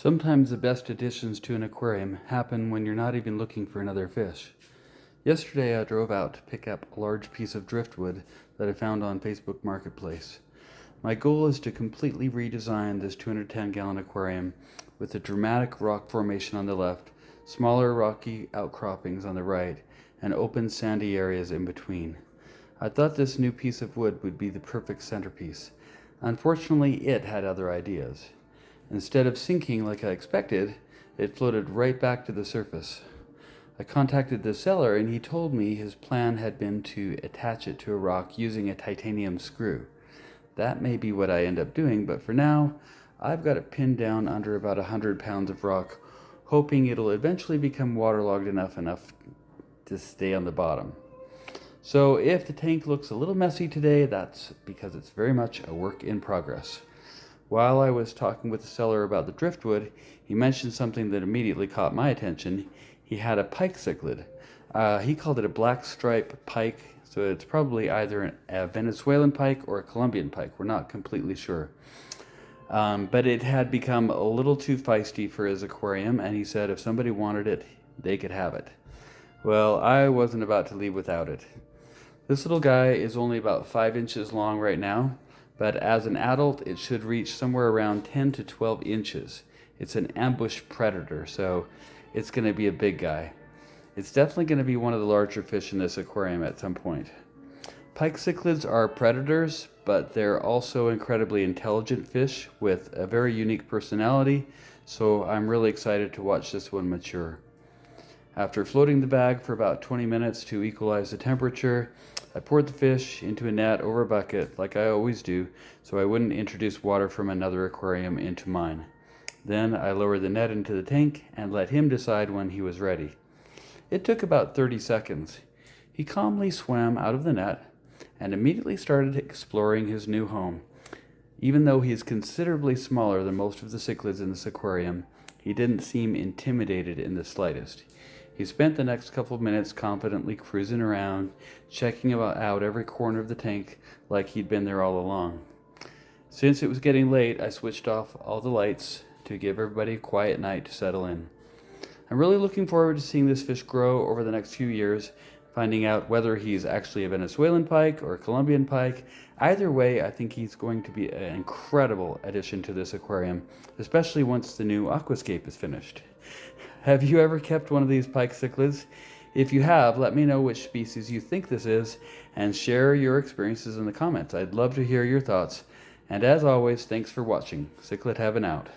Sometimes the best additions to an aquarium happen when you're not even looking for another fish. Yesterday I drove out to pick up a large piece of driftwood that I found on Facebook Marketplace. My goal is to completely redesign this 210-gallon aquarium with a dramatic rock formation on the left, smaller rocky outcroppings on the right, and open sandy areas in between. I thought this new piece of wood would be the perfect centerpiece. Unfortunately, it had other ideas. Instead of sinking like I expected, it floated right back to the surface. I contacted the seller and he told me his plan had been to attach it to a rock using a titanium screw. That may be what I end up doing, but for now, I've got it pinned down under about 100 pounds of rock, hoping it'll eventually become waterlogged enough to stay on the bottom. So if the tank looks a little messy today, that's because it's very much a work in progress. While I was talking with the seller about the driftwood, he mentioned something that immediately caught my attention. He had a pike cichlid. He called it a black stripe pike, so it's probably either a Venezuelan pike or a Colombian pike. We're not completely sure. But it had become a little too feisty for his aquarium, and he said if somebody wanted it, they could have it. Well, I wasn't about to leave without it. This little guy is only about 5 inches long right now, but as an adult it should reach somewhere around 10 to 12 inches. It's an ambush predator, so it's going to be a big guy. It's definitely going to be one of the larger fish in this aquarium at some point. Pike cichlids are predators, but they're also incredibly intelligent fish with a very unique personality, so I'm really excited to watch this one mature. After floating the bag for about 20 minutes to equalize the temperature, I poured the fish into a net over a bucket like I always do, so I wouldn't introduce water from another aquarium into mine. Then I lowered the net into the tank and let him decide when he was ready. It took about 30 seconds. He calmly swam out of the net and immediately started exploring his new home. Even though he is considerably smaller than most of the cichlids in this aquarium, he didn't seem intimidated in the slightest. He spent the next couple of minutes confidently cruising around, checking out every corner of the tank like he'd been there all along. Since it was getting late, I switched off all the lights to give everybody a quiet night to settle in. I'm really looking forward to seeing this fish grow over the next few years, finding out whether he's actually a Venezuelan pike or a Colombian pike. Either way, I think he's going to be an incredible addition to this aquarium, especially once the new Aquascape is finished. Have you ever kept one of these pike cichlids? If you have, let me know which species you think this is and share your experiences in the comments. I'd love to hear your thoughts. And as always, thanks for watching. Cichlid Heaven out.